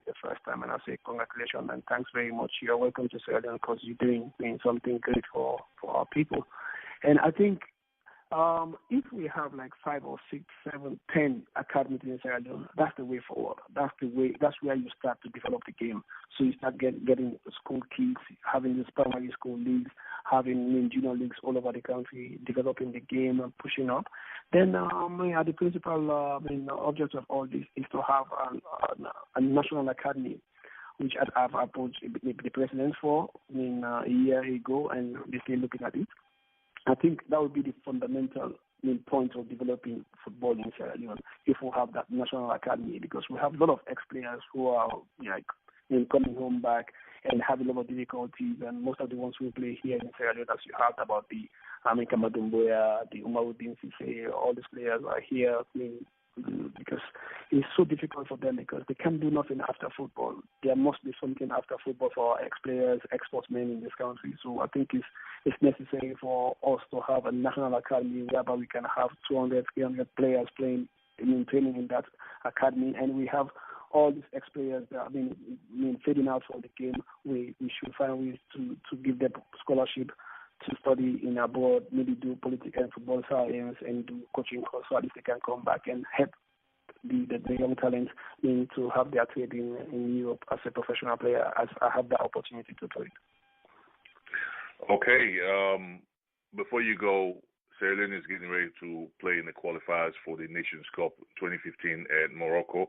the first time, and I say congratulations and thanks very much. You're welcome to Sierra Leone because you're doing something great for our people. And I think if we have like 5 or 6, 7, 10 academies in Sierra Leone, that's the way forward. That's the way. That's where you start to develop the game. So you start getting school kids, having these primary school leagues, having junior leagues all over the country, developing the game and pushing up. Then the principal object of all this is to have a national academy, which I've approached the president for a year ago, and they're still looking at it. I think that would be the fundamental point of developing football in Sierra Leone if we have that national academy, because we have a lot of ex-players who are coming home back and have a lot of difficulties, and most of the ones who play here in Sierra Leone, as you heard about the Amika Madumboya, the Umaruddin Sise, all these players are here because it's so difficult for them because they can't do nothing after football. There must be something after football for our ex-players, ex-sportsmen in this country. So I think it's necessary for us to have a national academy whereby we can have 200, 300 players training in that academy, and we have all these ex-players that have been fading out from the game. We should find ways to give them scholarship to study in abroad, maybe do political and football science and do coaching courses so at least they can come back and help the young talents to have their trade in Europe as a professional player, as I have the opportunity to do it. Okay. Before you go, Sierra Leone is getting ready to play in the qualifiers for the Nations Cup 2015 at Morocco.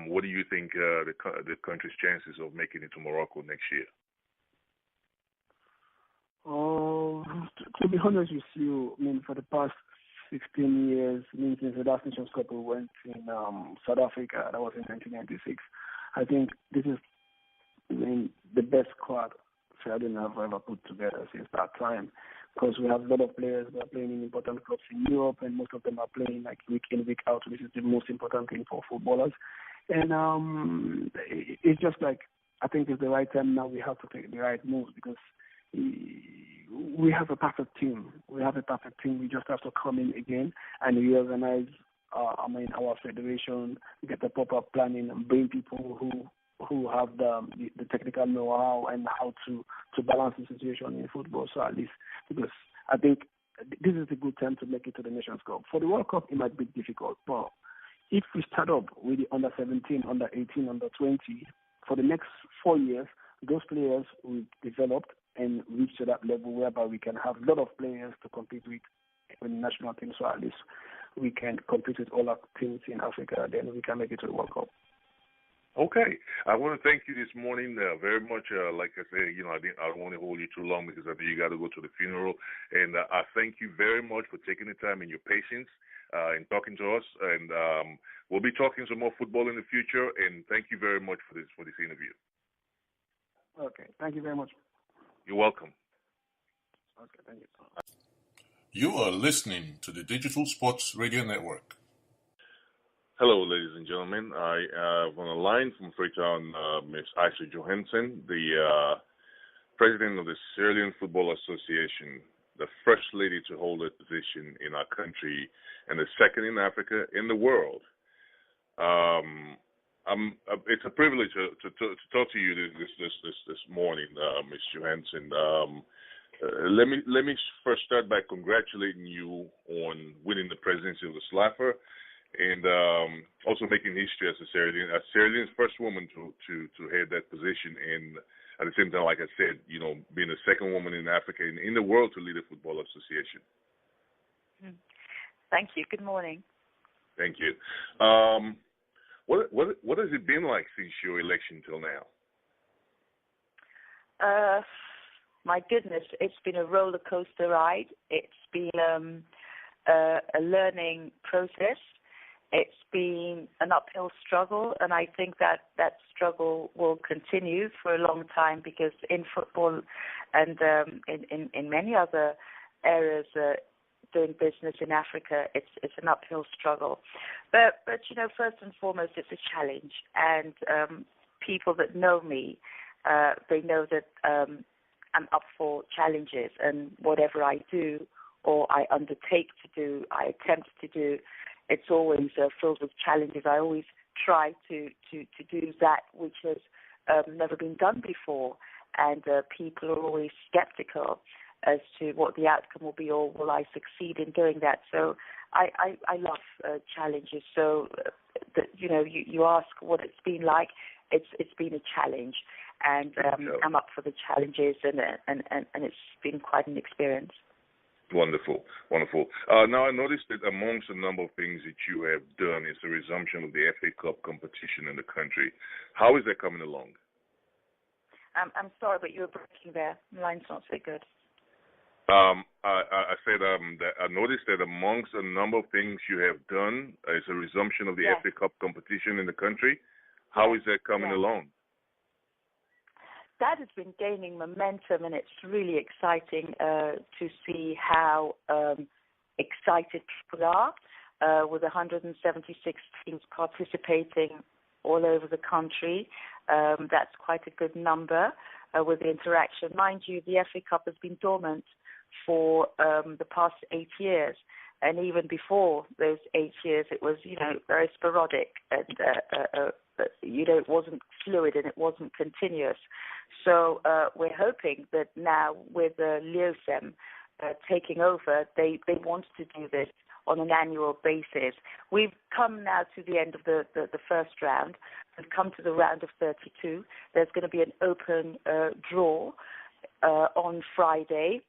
What do you think the country's chances of making it to Morocco next year? To be honest with you, for the past 16 years, since the last Nations Cup we went in South Africa, that was in 1996, I think this is the best squad Sierra Leone have ever put together since that time, because we have a lot of players that are playing in important clubs in Europe, and most of them are playing like week in, week out, which is the most important thing for footballers. And it's just like, I think it's the right time now. We have to take the right moves because we have a perfect team. We just have to come in again and reorganize our federation, get the proper planning, and bring people who have the technical know-how and how to balance the situation in football. So at least, because I think this is a good time to make it to the Nations Cup. For the World Cup, it might be difficult, but if we start up with the under-17, under-18, under-20, for the next 4 years, those players will develop and reach to that level whereby we can have a lot of players to compete with the national team. So at least we can compete with all our teams in Africa, then we can make it to the World Cup. Okay. I want to thank you this morning very much. Like I said, I don't want to hold you too long because I know you got to go to the funeral. And I thank you very much for taking the time and your patience in talking to us. And we'll be talking some more football in the future. And thank you very much for this interview. Okay. Thank you very much. You're welcome. Okay. Thank you. You are listening to the Digital Sports Radio Network. Hello, ladies and gentlemen. I have on the line from Freetown, Ms. Aisha Johansson, the president of the Sierra Leone Football Association, the first lady to hold that position in our country, and the second in Africa, in the world. It's a privilege to talk to you this morning, Ms. Johansson. Let me first start by congratulating you on winning the presidency of the SLAFR, and also making history as a Sierra Leone's first woman to head that position, and at the same time, like I said, being the second woman in Africa and in the world to lead a football association. Thank you. Good morning. Thank you. What has it been like since your election till now? My goodness, it's been a roller coaster ride. It's been a learning process. It's been an uphill struggle, and I think that struggle will continue for a long time, because in football and in many other areas doing business in Africa, it's an uphill struggle. But first and foremost, it's a challenge, and people that know me, they know that I'm up for challenges, and whatever I do or I undertake to do, I attempt to do, it's always filled with challenges. I always try to do that which has never been done before, and people are always skeptical as to what the outcome will be, or will I succeed in doing that. So I love challenges. So you ask what it's been like. It's been a challenge, and I'm up for the challenges, and it's been quite an experience. Wonderful, wonderful. Now, I noticed that amongst a number of things that you have done is the resumption of the FA Cup competition in the country. How is that coming along? I'm sorry, but you were breaking there. The line's not so good. I said that I noticed that amongst a number of things you have done is a resumption of the FA Cup competition in the country. How is that coming along? That has been gaining momentum, and it's really exciting to see how excited people are with 176 teams participating all over the country. That's quite a good number with the interaction. Mind you, the FA Cup has been dormant for the past 8 years. And even before those 8 years, it was, very sporadic, and it wasn't fluid and it wasn't continuous. So we're hoping that now with Liosem taking over, they want to do this on an annual basis. We've come now to the end of the first round. We've come to the round of 32. There's going to be an open draw on Friday,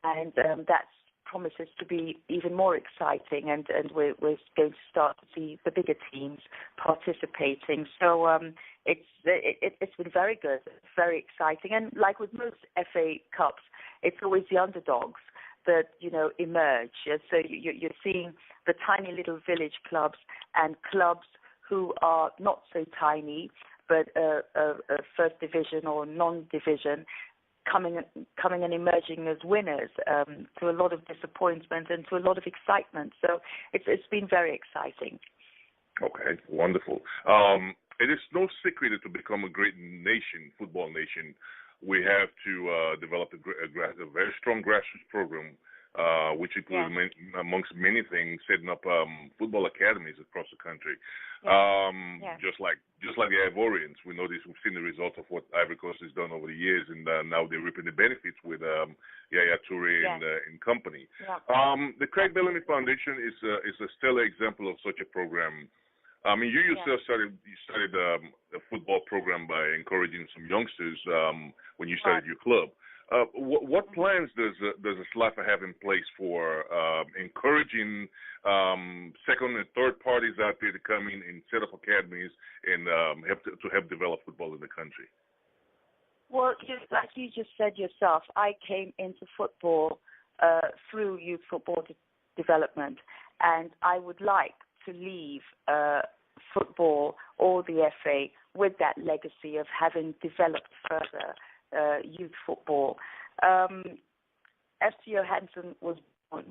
and that promises to be even more exciting, and we're going to start to see the bigger teams participating. So it's been very good, very exciting, and like with most FA Cups, it's always the underdogs that emerge. So you're seeing the tiny little village clubs and clubs who are not so tiny, but first division or non-division, coming and emerging as winners, to a lot of disappointment and to a lot of excitement. So it's been very exciting. Okay, wonderful. It is no secret that to become a great nation, football nation, we have to develop a very strong grassroots program, which includes, amongst many things, setting up football academies across the country. Just like the Ivorians, we've seen the results of what Ivory Coast has done over the years, and now they're reaping the benefits with Yaya Toure and company. The Craig Bellamy Foundation is a stellar example of such a program. I mean, you yourself started a football program by encouraging some youngsters when you started your club. What plans does the SLAFA have in place for encouraging second and third parties out there to come in and set up academies and help develop football in the country? Well, just like you just said yourself, I came into football through youth football development, and I would like to leave football or the FA with that legacy of having developed further youth football. FCO Hansen was born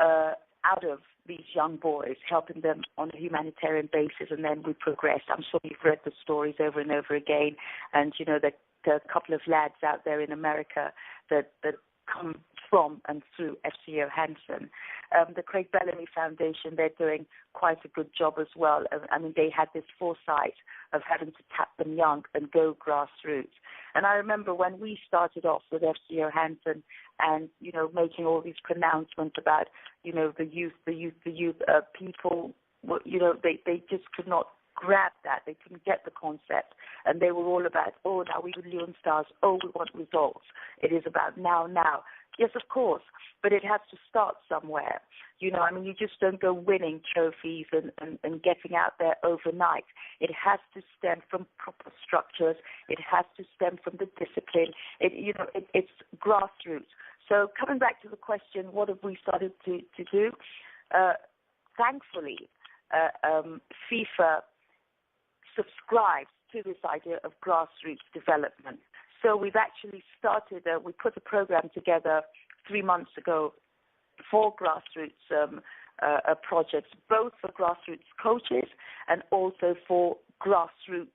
out of these young boys, helping them on a humanitarian basis, and then we progressed. I'm sure you've read the stories over and over again, and that there are a couple of lads out there in America that come from and through FCO Hansen. The Craig Bellamy Foundation, they're doing quite a good job as well. I mean, they had this foresight of having to tap them young and go grassroots. And I remember when we started off with FCO Hansen and, making all these pronouncements about, the youth, people, they just could not grab that. They couldn't get the concept. And they were all about, now we were Leon Stars. We want results. It is about now. Yes, of course, but it has to start somewhere. You just don't go winning trophies and getting out there overnight. It has to stem from proper structures. It has to stem from the discipline. It's grassroots. So coming back to the question, what have we started to do? Thankfully, FIFA subscribes to this idea of grassroots development. So we've actually started, we put a program together 3 months ago for grassroots projects, both for grassroots coaches and also for grassroots,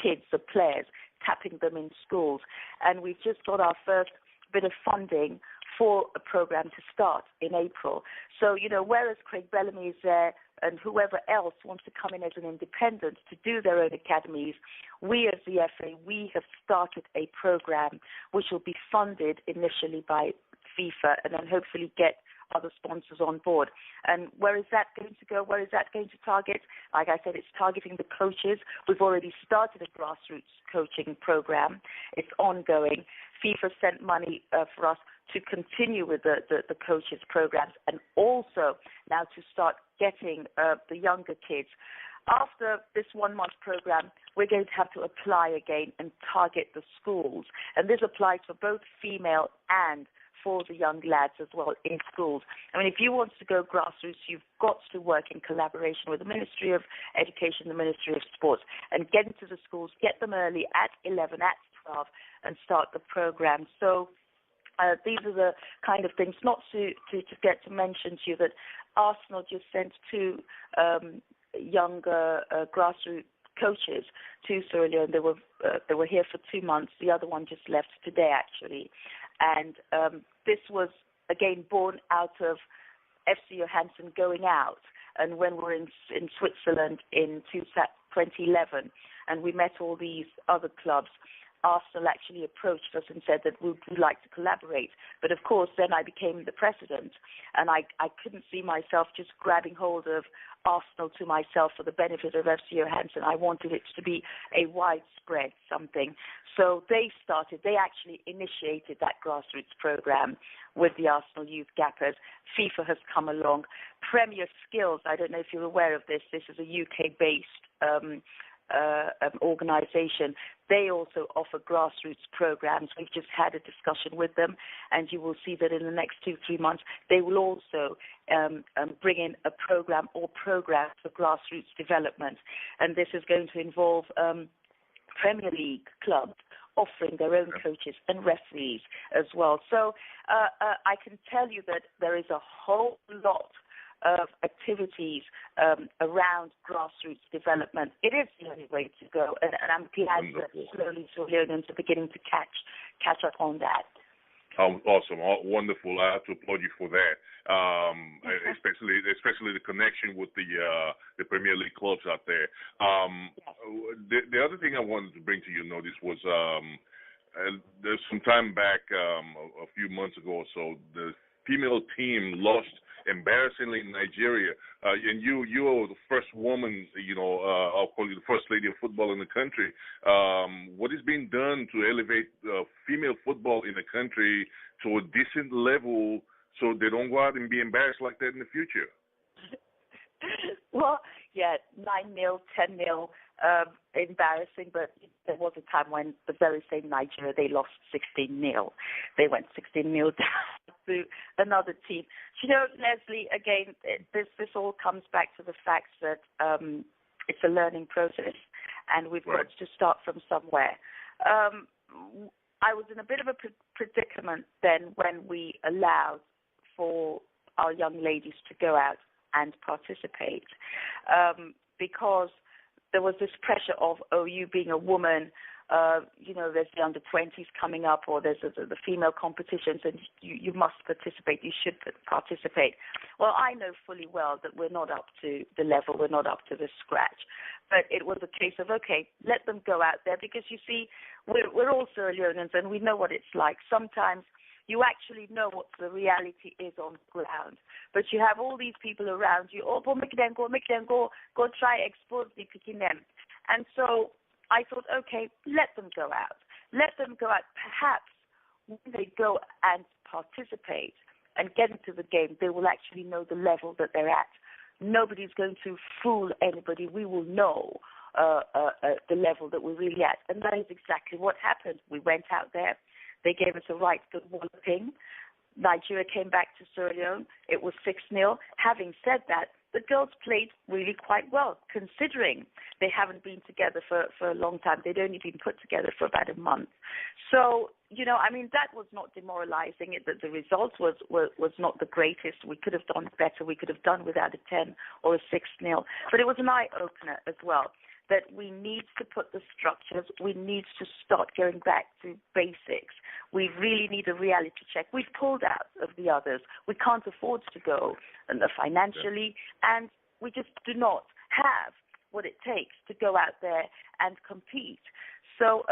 kids, the players, tapping them in schools. And we've just got our first bit of funding for a program to start in April. So, whereas Craig Bellamy is there and whoever else wants to come in as an independent to do their own academies, we as the FA, we have started a program which will be funded initially by FIFA and then hopefully get other sponsors on board. And where is that going to go? Where is that going to target? Like I said, it's targeting the coaches. We've already started a grassroots coaching program. It's ongoing. FIFA sent money for us to continue with the coaches programs and also now to start getting the younger kids. After this 1 month program, we're going to have to apply again and target the schools. And this applies for both female and for the young lads as well in schools. I mean, if you want to go grassroots, you've got to work in collaboration with the Ministry of Education, the Ministry of Sports, and get into the schools, get them early at 11, at 12, and start the program. So these are the kind of things, not to get to mention to you that Arsenal just sent two younger grassroots coaches to Sierra Leone. They were here for 2 months. The other one just left today, actually. And this was, again, born out of FC Johansen going out. And when we were in Switzerland in 2011, and we met all these other clubs, Arsenal actually approached us and said that we'd like to collaborate. But, of course, then I became the president, and I couldn't see myself just grabbing hold of Arsenal to myself for the benefit of FC Johansen. I wanted it to be a widespread something. So they actually initiated that grassroots program with the Arsenal Youth Gappers. FIFA has come along. Premier Skills, I don't know if you're aware of this. This is a UK-based organization. They also offer grassroots programs. We've just had a discussion with them, and you will see that in the next 2-3 months they will also bring in a program or programs for grassroots development, and this is going to involve Premier League clubs offering their own coaches and referees as well. So I can tell you that there is a whole lot of activities around grassroots development. It is the only way to go, and I'm glad that slowly Sierra Leoneans are beginning to catch up on that. Awesome, wonderful. I have to applaud you for that, especially the connection with the Premier League clubs out there. The other thing I wanted to bring to your notice was there's some time back, a few months ago or so, the female team lost embarrassingly in Nigeria, and you are the first woman, I'll call you the first lady of football in the country. What is being done to elevate female football in the country to a decent level so they don't go out and be embarrassed like that in the future? Well, yeah, 9-0, 10-0, embarrassing, but there was a time when the very same Nigeria, they lost 16-0. They went 16-0 down to another team. You know, Leslie, again, this all comes back to the fact that it's a learning process, and we've got to start from somewhere. I was in a bit of a predicament then when we allowed for our young ladies to go out and participate, because there was this pressure of, you being a woman, there's the under-20s coming up, or there's the female competitions, and you must participate, you should participate. Well, I know fully well that we're not up to the level, we're not up to the scratch. But it was a case of, okay, let them go out there, because you see, we're all Sierra Leoneans, and we know what it's like. Sometimes you actually know what the reality is on the ground. But you have all these people around you, make them go try expose the picking them. And so I thought, okay, let them go out. Let them go out. Perhaps when they go and participate and get into the game, they will actually know the level that they're at. Nobody's going to fool anybody. We will know the level that we're really at. And that is exactly what happened. We went out there. They gave us a right good walloping. Nigeria came back to Sierra Leone. It was 6-0. Having said that, the girls played really quite well, considering they haven't been together for a long time. They'd only been put together for about a month. So, that was not demoralizing. The result was not the greatest. We could have done better. We could have done without a 10 or a 6-0. But it was an eye-opener as well, that we need to put the structures, we need to start going back to basics. We really need a reality check. We've pulled out of the others. We can't afford to go financially, and we just do not have what it takes to go out there and compete. So